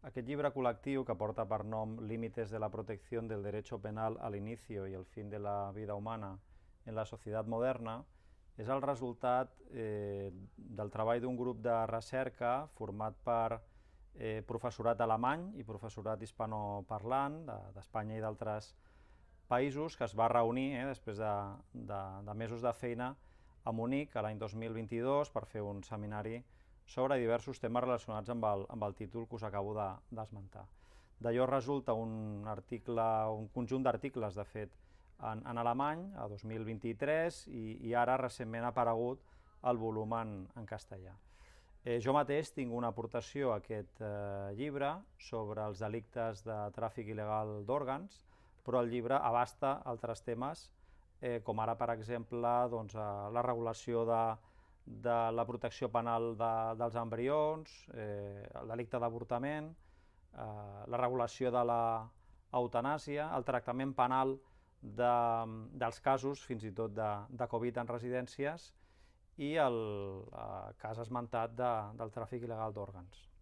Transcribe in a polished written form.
Aquest llibre col·lectiu, que porta per nom Límites de la protección del derecho penal al inicio y el fin de la vida humana en la societat moderna, és el resultat del treball d'un grup de recerca format per professorat alemany i professorat hispanoparlant d'Espanya i d'altres països, que es va reunir després de mesos de feina a Munic l'any 2022 per fer un seminari sobre diversos temes relacionats amb el títol que us acabo d'esmentar. D'allò resulta un conjunt d'articles, de fet, en alemany, a 2023, i ara recentment ha aparegut el volum en castellà. Jo mateix tinc una aportació a aquest llibre sobre els delictes de tràfic il·legal d'òrgans, però el llibre abasta altres temes, com ara, per exemple, la regulació de la protecció penal dels embrions, el delicte d'avortament, la regulació de l'eutanàsia, el tractament penal dels casos, fins i tot de Covid en residències, i el cas esmentat del tràfic il·legal d'òrgans.